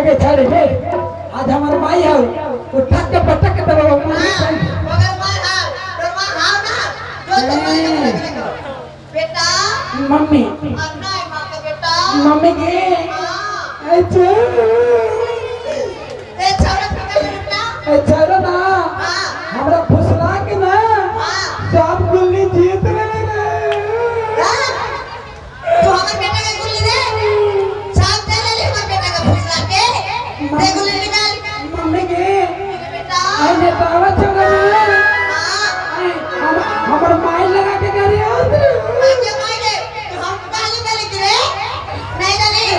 के छाड़े के आज हमार माई है वो ठक के पटक के दबा मगर माई हां तो मां हां ना जो तो माई बेटा मम्मी अन्ना मां का बेटा मम्मी के अच्छा ए छोरा बेटा ए छाड़ा ना हमरा फुसला के ना सब गुल्ली जीत ले तो हमारे बेटा का गुल्ली दे साफ दे ले हमारे बेटा का फुसला के दे गुल्ली निकाल मम्मी के बेटा आने बाबा छोड़ा हमार माई लगा के करे आते आगे मारे तो हम गाली गाली करे नहीं गाली ए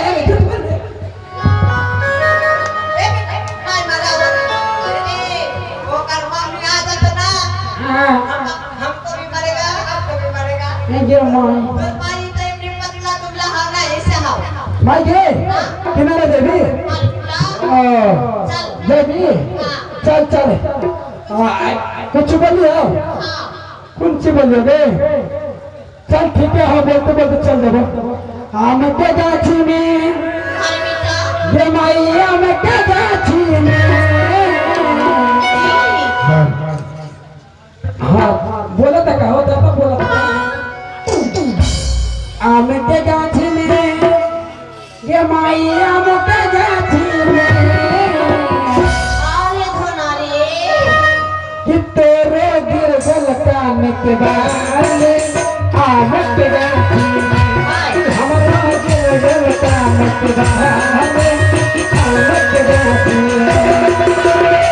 बेटा मार मारा अरे वो कर्मा में आ जाता ना हम तो भी मरेगा आपको भी मरेगा नहीं गिर माई मारी तो इतनी पतला दुबला हाना ऐसे हाव माई के किनारे देवी देवी चल चल कुछ बोलिए कुछ बोलिए बे चल ठीक है हाँ बोलते बोलते चल देबो हम के गाछी में ये माई हम के गाछी में हाँ बोला था कहो जब बोला था आम के गाछी में ये माई आम के गाछी में कि तेरे गिर गल कान के बाल आम के गाछी में हमारा गिर गल कान के बाल आम के गाछी में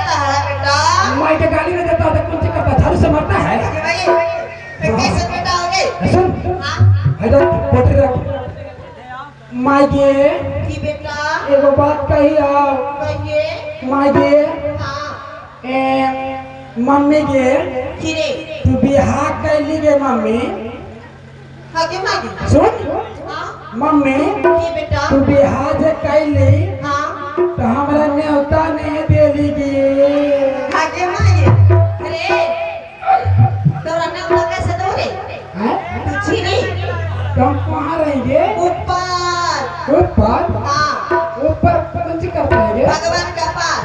माई के गाली में देता है कौन सी करता झाड़ू से मारता है कैसे बेटा हो गए सुन हां इधर पोटरी रख माई के की बेटा एगो बात कही आओ कहिए माई के हां मम्मी के की रे तू बियाह कैली गे मम्मी आगे मांगी सुन हां मम्मी की बेटा तू बियाह जे कैली हां तो हमरा न्योता नहीं देली गे आगे मांगे अरे तोरा नाम कैसे दो रे हैं पूछी रे तुम कहाँ रहेंगे ऊपर ऊपर हां ऊपर कौन सी करते हैं भगवान के पास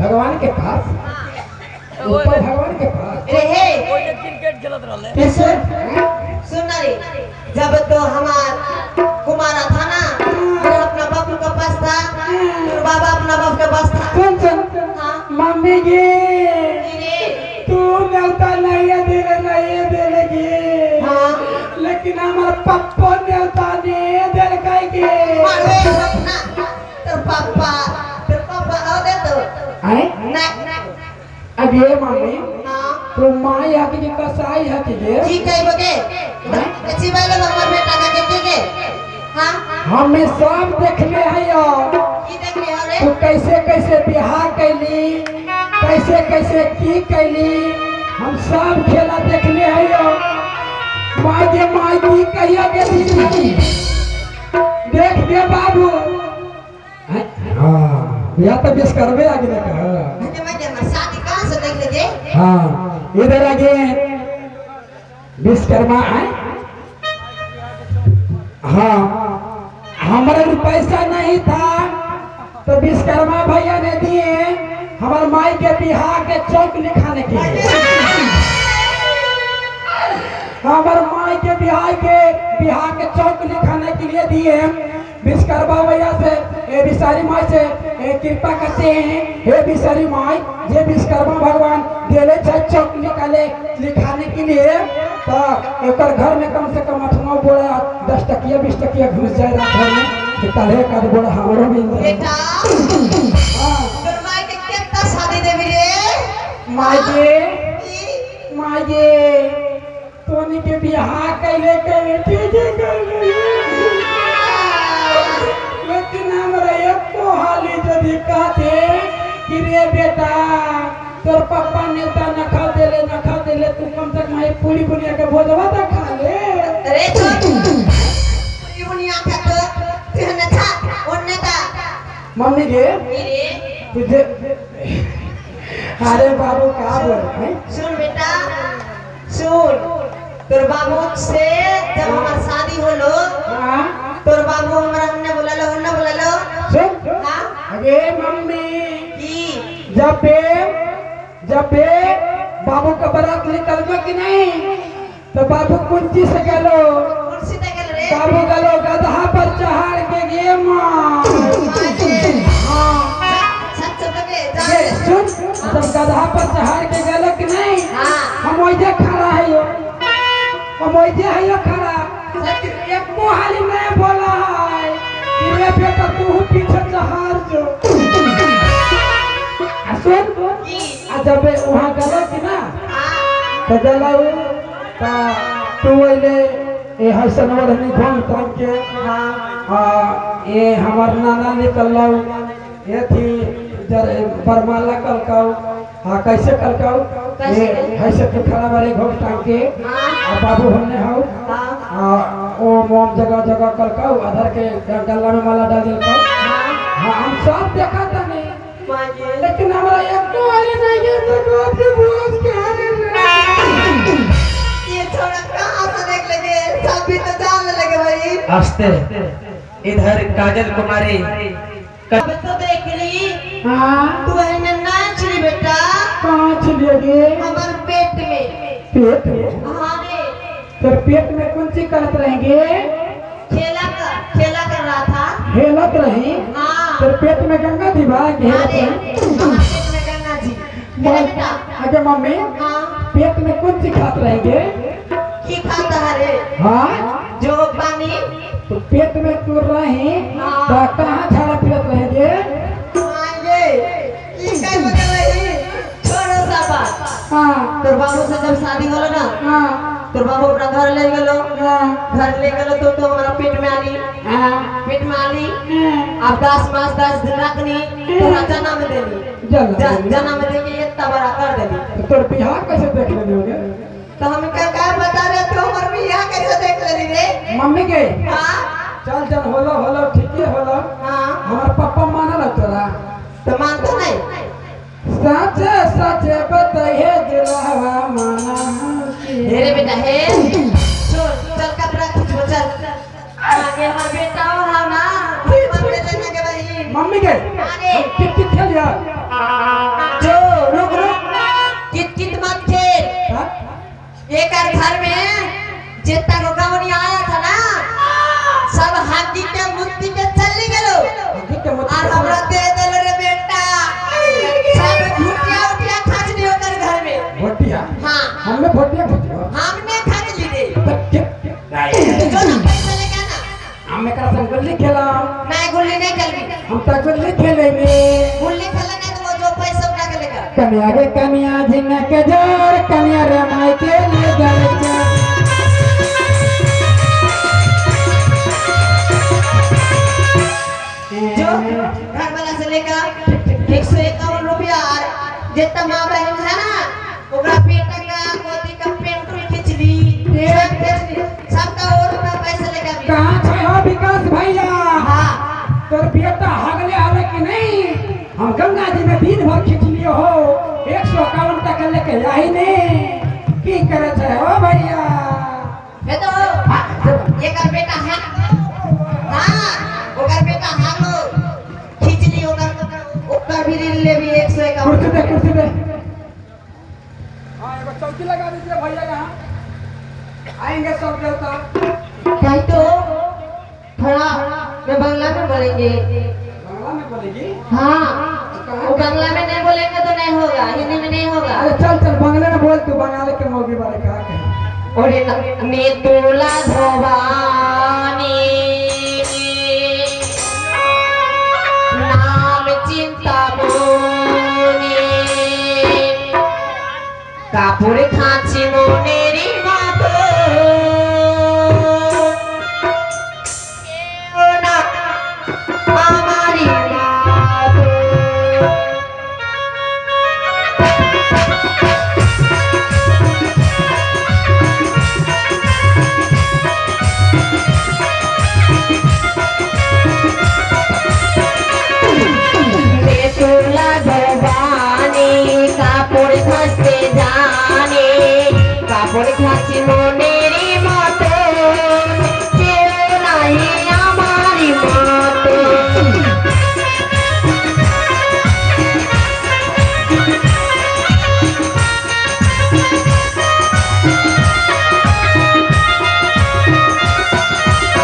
भगवान के पास ऊपर भगवान के पास रे हे क्रिकेट खेलत रहले कैसे सुन रे जब तो हमार कुमारा था ना मेरा अपना बापू का पास था और बाबा अपना बाप के पास था सुन सुन हां मम्मी गे रे तू न्योता नहीं देगी हां लेकिन हमारे पप्पा न्योता नहीं दिल के मारे अपना तो पापा आओ दे तो हैं नहीं अब ये मम्मी हां तो माँ यहाँ की कसाई है कि जी कह बगे अच्छी बात है हमारे बेटा का के हां हमें सब देखले है यार की देख ले रे तू कैसे कैसे बिहार कैली कैसे कैसे की कैली हम सब खेला देखले है माई की कहिया के देख दे बाबू। हाँ या तो विश्वकर्मे आगे देखा। शादी कहाँ से देख लीजिए। हाँ इधर आगे विश्वकर्मा है। हाँ हमारे भी पैसा नहीं था तो विश्वकर्मा भैया ने दिए हमारे माई के बिहार के चौक लिखाने के लिए। हमारे माई के बिहार के चौक लिखाने के लिए दिए। विश्वकर्मा भैया से ये विषारी माई से कृपा करते हैं। हे विषारी माई जे विश्वकर्मा भगवान दिले चौक लिखाने के लिए तो एक घर में कम से कम 8-9 बोरा 10 टकिया 20 टकिया घुस जाए रात भर में कि तले का बोरा हमरो मिल जाए। बेटा तोर माई के कितना शादी देबी रे। माई तोनी के बियाह कैले ठीक लेकिन हमरा एको हाली जदी कहते कि रे बेटा तोर पापा नेता न खा देले तू कम से कम पूरी बुनिया के भोजवा तो खा ले। अरे पूरी बुनिया का तो तेने था ओने था मम्मी गे तुझे अरे बाबू क्या बोल रहे हैं। सुन बेटा सुन तोर बाबू से जब हमार शादी होलो तोर बाबू हमरा उन्ने बोललो सुन हां अरे मम्मी की जब बाबू का बारात निकल गयो कि नहीं तो बाबू कुंची से गेलो कुर्सी पे गेल रे। बाबू गेलो गधा पर चढ़ के गे मां। हां सच लगे ये सुन जब गधा पर चढ़ के गेलो कि नहीं हां हम ओइजे खड़ा है यो हम ओइजे है यो खड़ा सच एको हाली नहीं बोला है कि रे बेटा तू पीछे चढ़ जो। सुन की जब वहाँ गलो कि ना हां तो गलो तो तू ओइले ए हसनवर हनी घोंग तान के हां ये हमार नाना निकलौ ये थी जर बरमाला कलकाऊ। हाँ कैसे कलकाऊ ये ऐसे तो खड़ा बारे घोंग टांग के हां बाबू हमने हाउ हां ओ मोम जगह जगह कलकाऊ अधर के गला में माला डाल देलकाऊ। हाँ हम सब देखा था नहीं माजे लेकिन हमारा एक तो वाले नहीं है तो बाप रे बोझ के ये छोड़ा कहाँ से देख लगे सब भी तो जानने लगे भाई। आस्ते इधर काजल कुमारी अब तो देख ली हाँ तू है नन्ना छी बेटा कहाँ चलिएगे हमारे पेट में। पेट हाँ रे तो पेट में कौन सी करत रहेंगे खेला कर रहा था। हेलत रही हाँ तो पेट में गंगा जी बा हाँ घेरत रे रही। पेट में गंगा जी मेरे बेटा। अरे मम्मी हाँ पेट में कौन सी खात रहेंगे। की खाता है रे हाँ जो पानी तो पेट में तू रही हाँ। तो कहाँ झाड़ा फिरत रहेंगे। आगे की काय बता रही छोड़ो सा बात। हाँ तोर बाबू से जब शादी होलो ना हाँ तोर बाबू अपना घर ले गेलो हाँ घर ले गेलो तो हमारा पेट में आली हाँ पेट में आली अब 10 मास 10 दिन रखनी तोरा जन्म देली जन्म दे के इतना बड़ा कर देली। तोर बिहार कैसे देख लेने होगे। तो हम क्या बता रहे थे हमार बियाह कैसे देख लेली रे। मम्मी के हां चल चल होलो ठीक है होलो। हां हमार पापा मानल तोरा तो मानता नहीं सच बताइए दिलवा माना हेरे बेटा हे चल कपड़ा खींच चल आगे हमार बेटा हो हम ना हमार बेटा ने के भाई मम्मी के अरे कित खेल यार जो रुक कित मत खेल। एक घर में जितना को गावनी आया था ना सब हाथी के मुक्ति के चली गेलो और हमरा दे देले रे बेटा सब भुटिया खाच दियो कर घर में भोटिया। हां हमने भोटिया खिचो हमने खाच ली रे जो ना पैसा लेके ना हम एकरा संग गुल्ली खेला मैं गुल्ली नहीं खेलबी हम तो गुल्ली खेलेंगे। गुल्ली खेलना नहीं तो वो जो पैसा उठा के लेगा कन्या रे कन्या जिन के जोर कन्या रे माई के लिए गलचा जो घर वाला से लेकर 151 रुपया जितना आई ने की करे छे ओ भैया हे तो एकर बेटा है हां ओकर बेटा हालो खिचली ओकर भी ले भी 151 कुर्सी दे हां एगो चौकी लगा दीजिए भैया यहां आएंगे सब देवता कहीं तो थोड़ा मैं बांग्ला में बोलेंगे बांग्ला में बोलेगी हाँ वो बांग्ला में नहीं बोलेंगे तो नहीं होगा हिंदी में नहीं होगा अरे चल बांग्ला में बोल तू बंगाली के मौगी वाले कहा के ओरे नेतुला धोबानी नाम चिंता मोनी कापुर खाची मोनेरी मातो केओना हमारी मातो नेतुला धोबानी कापुर खाचे जाने कापुर खाची मोनेरी मातो केओ नाही हमारी मातो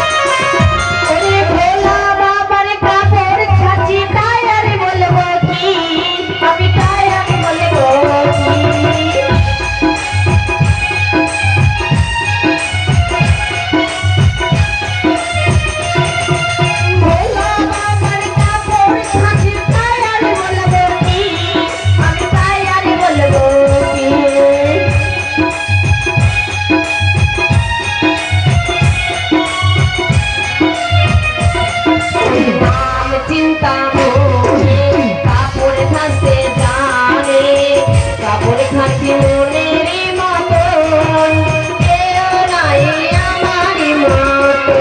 अरे भोला बाबर कापुर खाची टायर बोलबो की अभी टायर बोलबो की भोला बाबर कापुर खाची टायर बोलबो की अभी टायर बोलबो की नाम चिंता मोहे कापुर खासे जाने कापुर खाची मोनेरी मातो केओ नाही हमारी मातो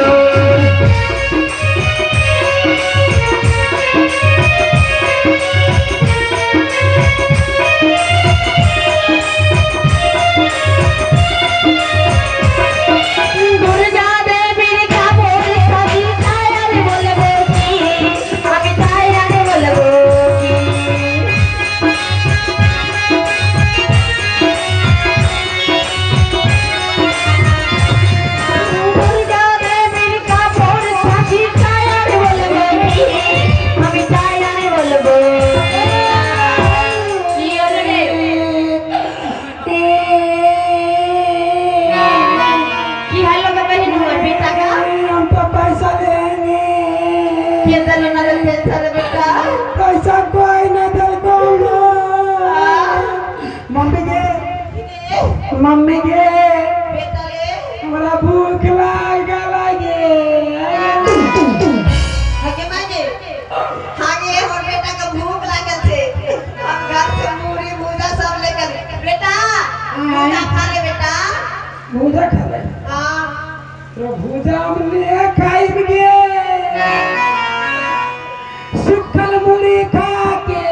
दुर्गा देवी कापुर खाची टायर बोलबो की अभी टायर बोलबो की दुर्गा देवी कापुर खाची टायर बोलबो की अभी टायर बोलबो की अरे की हेलो का बहन हमर बेटा का हम तो पैसा लेंगे के दल न दल पैसा रे बेटा पैसा कोई न दल कौनो मम्मी के बेटा रे हमरा भूख लागल हगे मागे हागे और बेटा का भूख लागल छे हम घर से पूरी भूजा सब लेकर बेटा भूजा खा ले बेटा भूजा खा ले हां तो भूजा हम ले खाइब गे सुखल मुड़ी खा के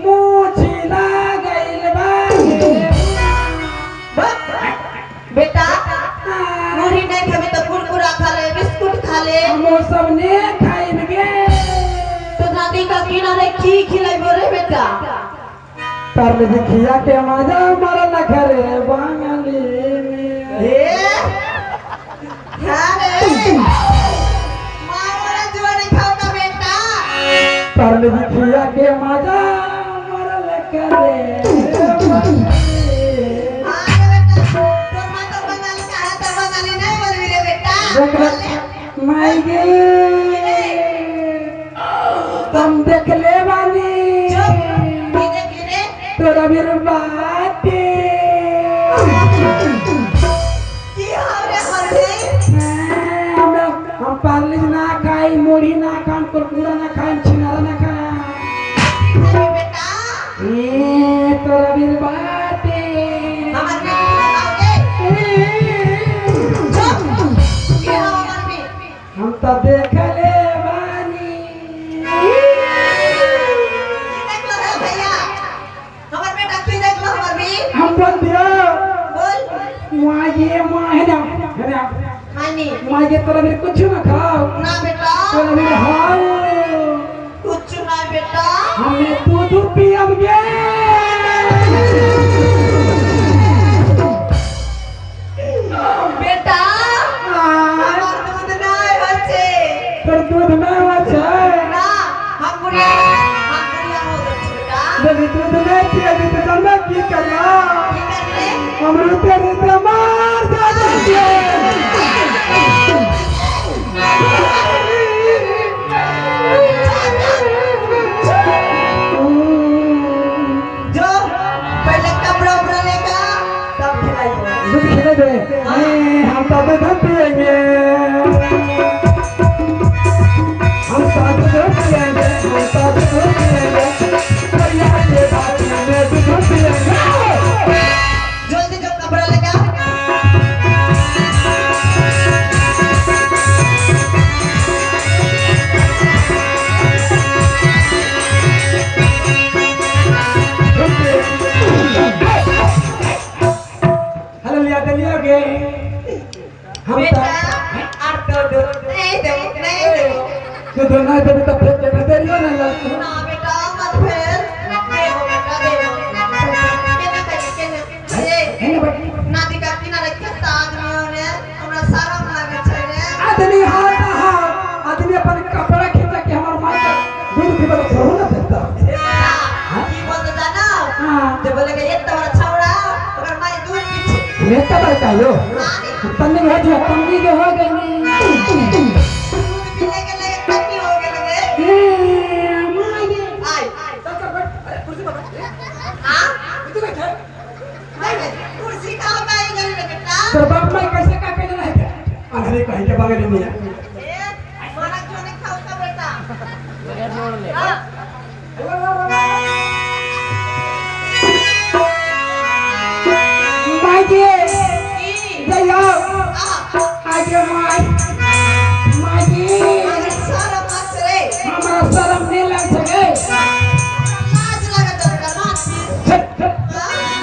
मुँह छिला गइल बा बेटा मुरी नहीं खाबे तो कुरकुरा खा ले बिस्कुट खा ले हम सब ने खाइब गे तो दादी का किनारे की खिलाइबो रे बेटा पर देखिया के मजा मरल घरे बांगली में ए हां रे मारा जुआ नहीं खाओ का बेटा पर देखिया के मजा मरल घरे हां रे बेटा तो मां तो बंगाली का है तो बंगाली नहीं बोलबी रे बेटा माई गे तुम देख ले बानी चुप धीरे धीरे तोरा मेरे बाटे की हो रे हरले हम पार्लिज ना खाई मुड़ी ना खाई कुरकुरा ना खाई छिनारा ना खाई अरे बेटा ए तोरा मेरे बाटे हमर बेटी लगाओगे चुप की हो हमर बेटी हम तो देख ले बानी देख लो रे भैया हमर बेटा की देख लो हमर बेटी हम ये माँ है ना मानी माँ ये तोरा मेरे कुछ ना खाओ ना बेटा तोरा मेरे हाल कुछ ना बेटा हमें दूध पियेंगे बेटा हमार दूध ना बचे तोर दूध नहीं बचा ना हम बुढ़िया हो गए बेटा यदि दूध नहीं पिए तो जानना की करना की कर ले हम तेरे दमार दे देंगे जो पहले कपड़ा उपड़ा लेगा तब खिलाएगा दूध खिला दे हम तो दूध पिएंगे हम तो दूध पिएंगे भैया के बात में दूध पिएंगे जल्दी जो कपड़ा लेगा हेलो लिया दलिया गे हम बेटा आप तो दूध नहीं दो दूध नहीं देबे तो फिर देना देरियो ना लगतो ना बेटा मत फिर दे हो बेटा दे केना है ना बेटी नादी का किनारे कितना आदमियों ने हमरा सारा लागे छै रे आदमी आदमी अपन कपड़ा खींचा के हमार माई का दूध पीबे तो थोड़ा ना देता की बोलता जाना हां जो बोले कि इतना बड़ा छौड़ा ओकर माई दूध पीछे मैं का बता लो तन्नी हो जो तन्नी के हो गई दूध पीने के लगे तन्नी हो गए लगे ए माई आई चल बैठ कुर्सी पर बैठ हां तू बैठ कुर्सी कहां पे आई गई बेटा तो बाप माई कैसे का कहना है क्या अरे कहीं के बगल में है मारा क्यों नहीं खाओ बेटा छोड़ ले हां माई जी की जया आ आगे माई जी अरे सारा मास रे हमारा शर्म नहीं लग सके लाज लगत बेटा मास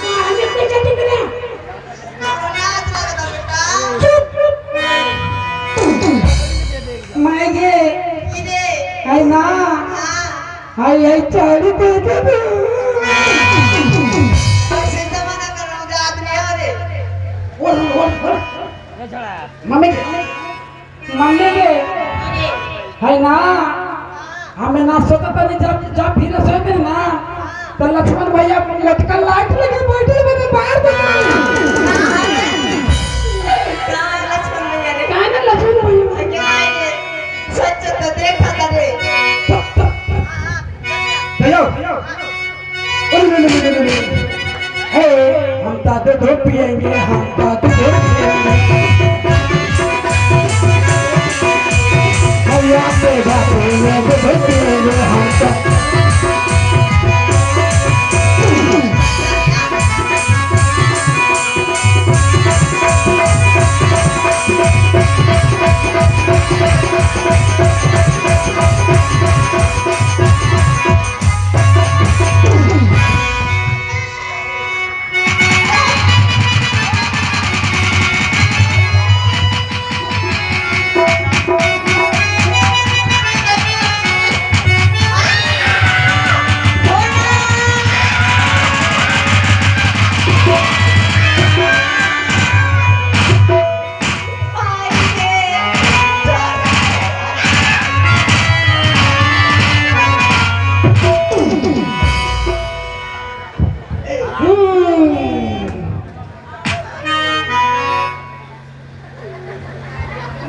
माने पीछे टिकने लाज लगत बेटा माई जी की दे है ना हां हाय चाड़ी दे दे ऐसे जमाना कर रहा हूं आदमी हो रे बोल ये छोड़ा मम्मी के है ना हमें ना सोचा था नहीं जब फिर से में ना तो लक्ष्मण भैया लटकन लाइट लगे बैठे मैंने बाहर देखा कहां लक्ष्मण भैया रे कहाँ ना लक्ष्मण भैया क्या है सच तो देखा था रे भैया हे हम तो दूध पिएंगे हम तो दूध पिएंगे भैया से बात दूध पिएंगे हम तो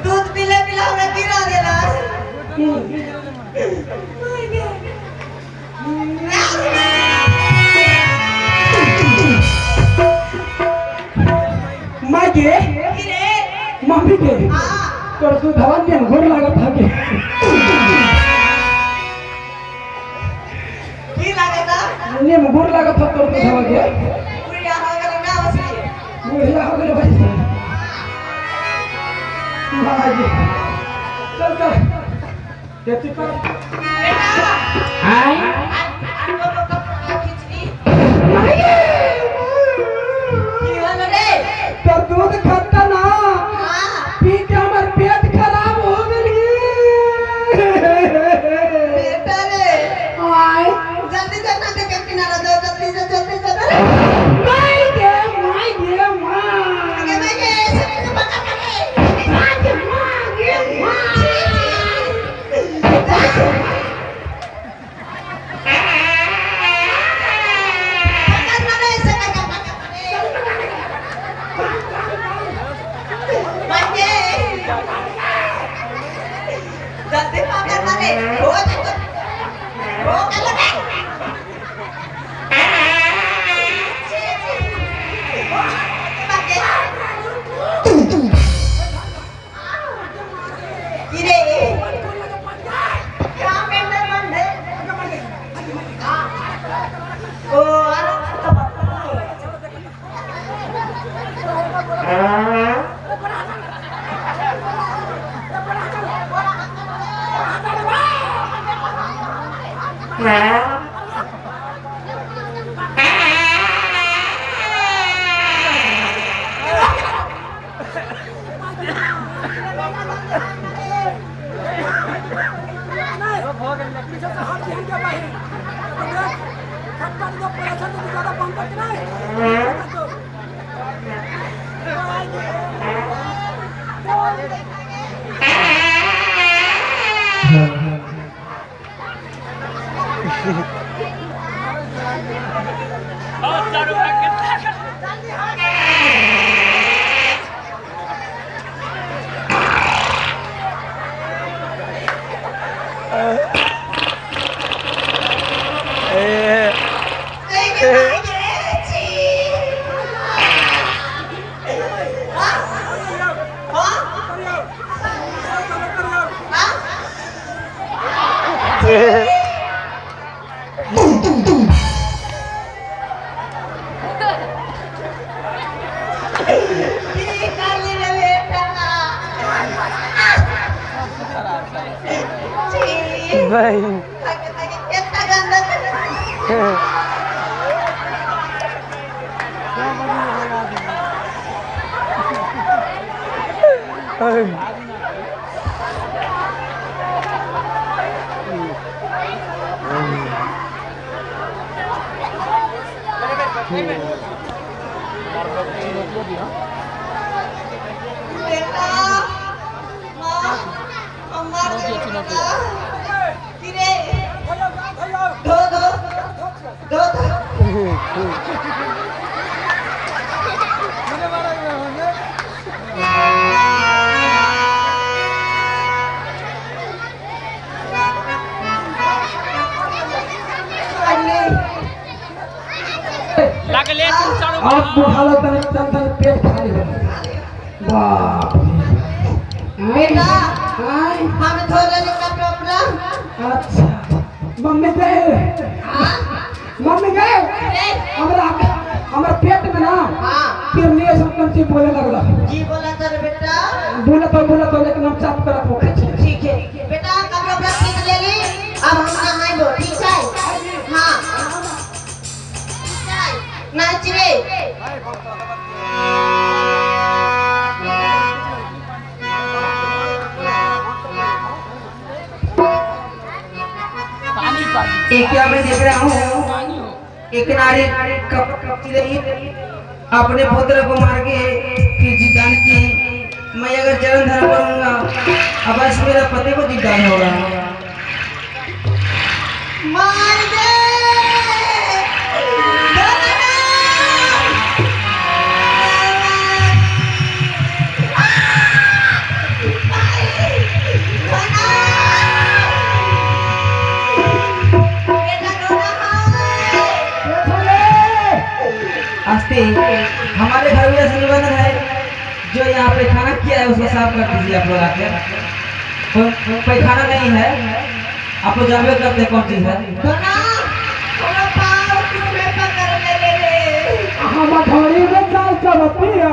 दूध पिले पिला हमरा गिरा देला माँ के रे मम्मी के हां तोर तू धवन के घोर लागत है के की लागेला ने घोर लागत है तोर तू धवन के बुढ़िया हो गए ना बसली बुढ़िया हो गए भाई माँ जी चल चल केती पर हाय खिचड़ी माँ की हल रे तोर तू दूध खट्टा ना हाँ पी के हमार पेट खराब हो गई बेटा रे आय जल्दी से नदी के किनारा जाओ जल्दी से माय दे माँ आगे भागे सबको पकड़ पकड़ आज माँ ये माँ जल्दी पकड़ मारे हो कर लगे किरे क्या पेंडर बंदे ओ नहीं कितना गंदा बेटा माँ हमार बेटा किरे दो दो दो लागले चालू आप बुढ़ाला तने तन पेट खाली हो बाप रे बेटा आय हम थोड़ा का प्रॉब्लम अच्छा मम्मी गए मम्मी गए हमरा पेट में ना हाँ फिर नहीं सब कौन बोले लगला जी बोला सर बेटा बोला तो लेकिन हम चाप कर रखो ठीक है बेटा कपड़ा उपड़ा खींच ले ली अब हम नहाए दो ठीक है हाँ नाच रे पानी पानी एक क्या मैं देख रहा हूँ एक नारी कपती रही अपने पुत्र को मार के फिर जिदान की मैं अगर जन्म धरा करूंगा अब आज मेरा पति को जिदान होगा मार दे आस्ते हमारे घर में ऐसा निबंधन है जो यहाँ पे खाना किया है उसको साफ कर दीजिए आप लोग आके पैखाना नहीं है आप लोग जानबे करते हैं कौन चीज है हम अठौड़ी में चाल चलती है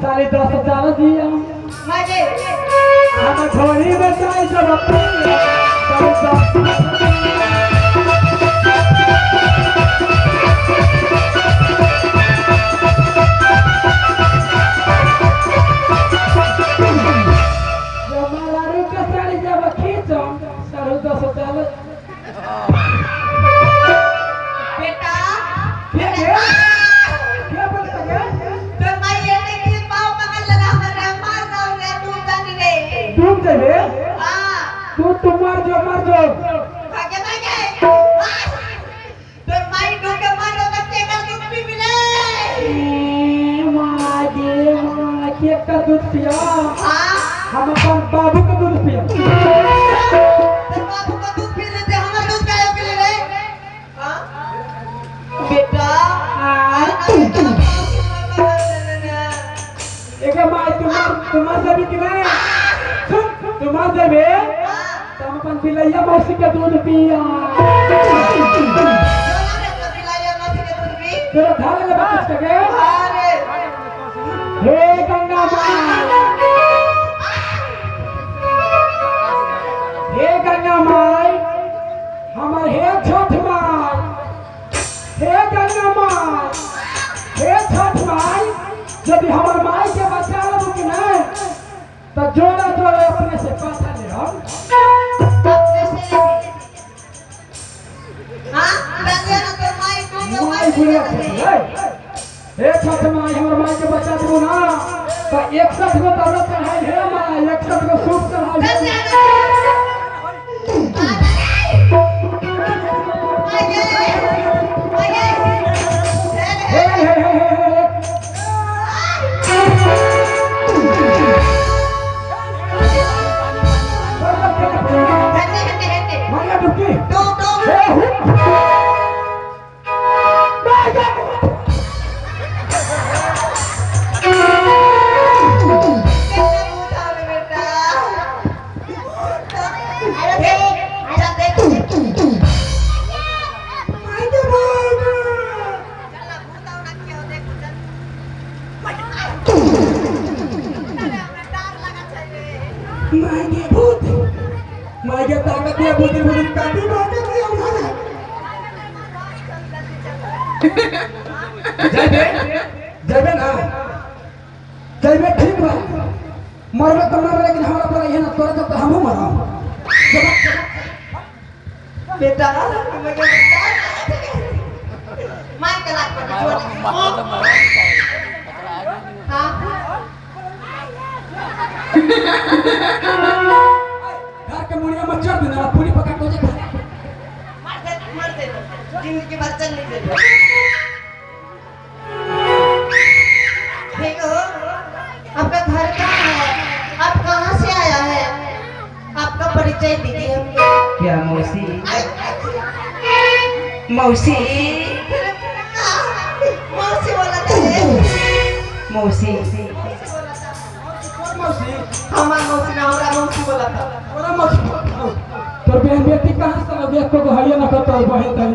साढ़े 10 चाल दिया हम अठौड़ी में चाल चलती है साढ़े 10 मार दो भागे भागे तो माई डोके मारो तो केकर दूध भी मिले माँ के का दूध पिया हाँ हम अपन बाबू का दूध पिया तो बाबू का दूध पी लेते हमारा दूध क्या पी ले रे हाँ बेटा एक माँ तुम्हार जबी कि नहीं सुन तुम्हार जबी हम अपन पिलैया मौसी के दूध पिया तेरा घर ले बच के हे गंगा माँ हे गंगा माई हमार हे छठ माई हे गंगा माई हे छठ माई यदि हमार माई के बचा लो कि नहीं तो जोड़ा जोड़े अपने से पाछा ले हम माई बुढ़िया हे छठ माई हमार माई के बचा दो ना तो 61 गो दौलत चढ़ाई हे माई 61 गो सूप चढ़ाई माया डुबकी मागे भूत मागे ताकत है भूत काटी मागे नहीं उठाना जबे ना जबे ठीक बा मरबे तो मरबे लेकिन हमरा पर है ना तोरा तो हमहु मरब बेटा मार के लात पर हाँ घर के मुड़िया में चढ़ देना पूरी पकड़ को जे मार दे जिंदगी भर चल नहीं दे देखो आपका घर कहाँ है आप कहाँ से आया है आपका परिचय दीजिए हमको क्या मौसी मौसी मौसी बोला था मौसी हमारा मौसी ना हमारा मौसी बोला था ओरा मत तोर बहन बेटी कहां से लगे को हइया न कर तोर बहन तई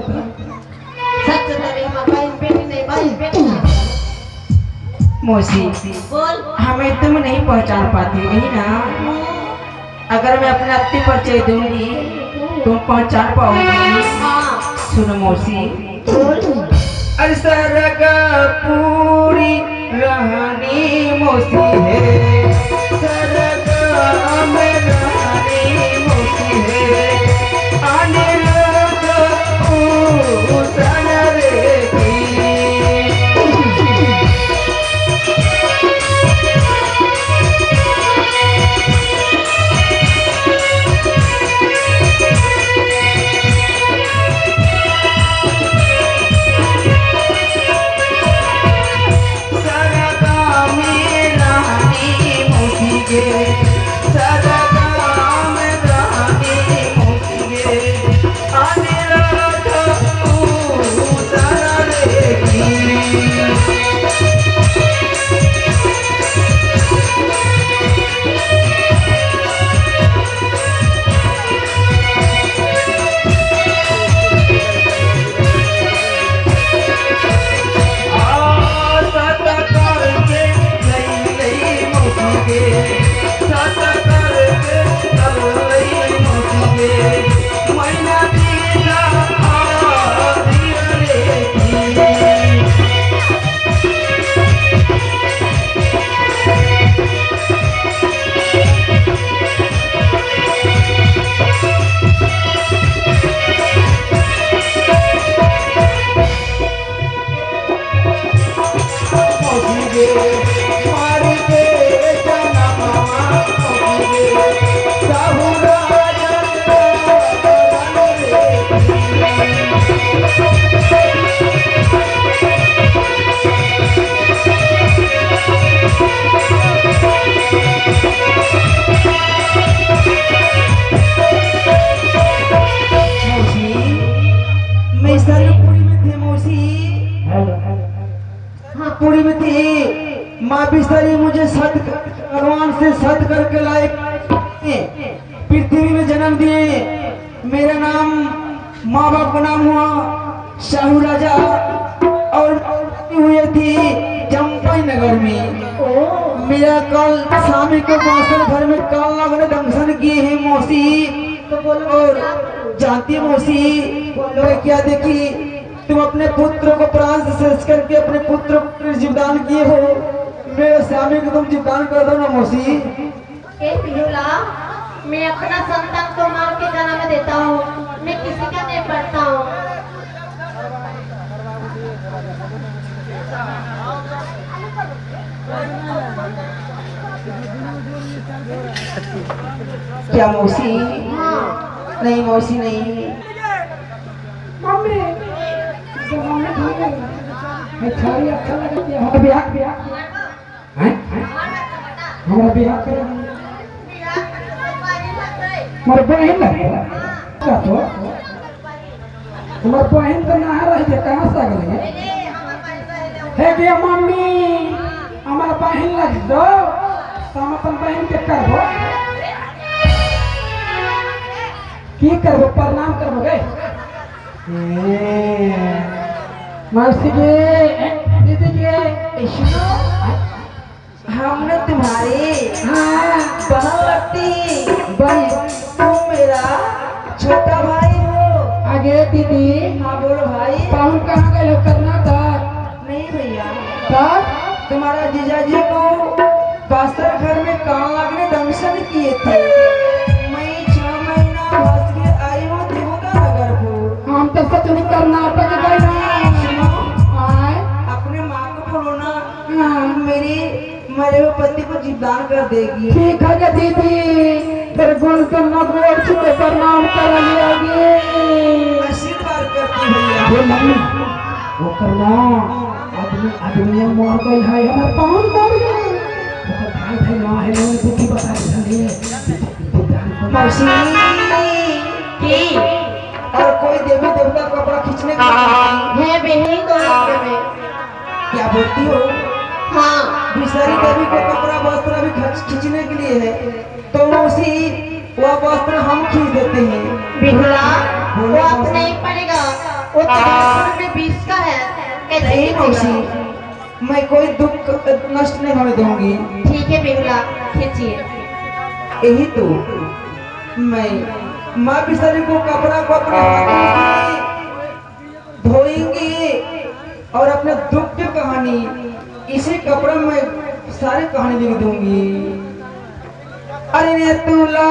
सच तेरे हमारा बहन बेटी नहीं बहन बेटी मौसी बोल हमें तुम नहीं पहचान पाती नहीं ना अगर मैं अपना अपनी परिचय दूंगी तुम पहचान पाओगी हाँ सुनो मौसी बोल सरगा पूरी रहनी मौसी है सरगा में रहनी मौसी है अनिरुद्ध उसन रेखी सरगा में रहनी बिस्तरी मुझे सद भगवान से सद करके लाए, पृथ्वी में जन्म दिए। मेरा नाम माँ बाप का नाम हुआ शाहू राजा और हुई थी चंपाई नगर में। मेरा कल स्वामी को मौसम घर में काल लगने दंशन किए हैं मौसी। और जानती मौसी मैं क्या देखी, तुम अपने पुत्र को प्राण से शेष करके अपने पुत्र को जीवदान किए हो। मेरे स्वामी को तुम जीवदान कर दो ना मौसी। ए पिहुला, मैं अपना संतान को मार के जन्म देता हूँ, मैं किसी का नहीं पढ़ता हूँ। क्या मौसी? हाँ। नहीं मौसी नहीं। मम्मी तो मम्मी ठीक है मैं छाड़ी अच्छा लगा कि हमारा ब्याह हैं हमारा ब्याह करे हमारे बहन लगे क्या तो हमारे बहन तो ना रही थे कहाँ से आ गए है कि मम्मी हमारा बहन लग दो तो हम अपन बहन के करबो की करबो प्रणाम करबो गए मौसी के दीदी के सुनो हमने तुम्हारी हाँ बहन लगती भाई, तुम मेरा छोटा भाई हो। आगे दीदी हाँ बोलो भाई। पाहुन कहाँ गए हो कर्नाटक नहीं भैया, तब तुम्हारा जीजाजी को बस्तर घर में कान लगने दंशन किए थे। मैं 6 महीना फंस के आई हूँ देवगा नगर को। हम तो सच में कर्नाटक गए सुनो, आए अपने माँ को बोलो ना हाँ मेरी मरे हुए पति को जीवदान कर देगी। ठीक है गे दीदी तेरे गुण तो नगोर छुपे प्रणाम कर लियागे आशीर्वाद करती भैया। वो मम्मी वो करना आदमी मर गई है हमारे पाहुन मर गए वो भाई भाई ना है मैंने बुद्धि बता दी मौसी की और कोई देवी देवता का कपड़ा खींचने का है बहनी तो में। क्या बोलती हो? हाँ। बिसारी देवी को कपड़ा वस्त्र अभी खींचने के लिए है तो मौसी वह वस्त्र हम खींच देते हैं। बिहुला वो अब नहीं पड़ेगा, वो तो में 20 का है। कैसे नहीं मौसी, खींचेगा? मैं कोई दुख नष्ट नहीं होने दूंगी। ठीक है बिहुला, खींचिए। यही तो मैं माँ बिसारी को कपड़ा को अपने हाथों से धोएंगी और अपने दुख की कहानी इसी कपड़े में सारी कहानी लिख दूंगी। अरे तुला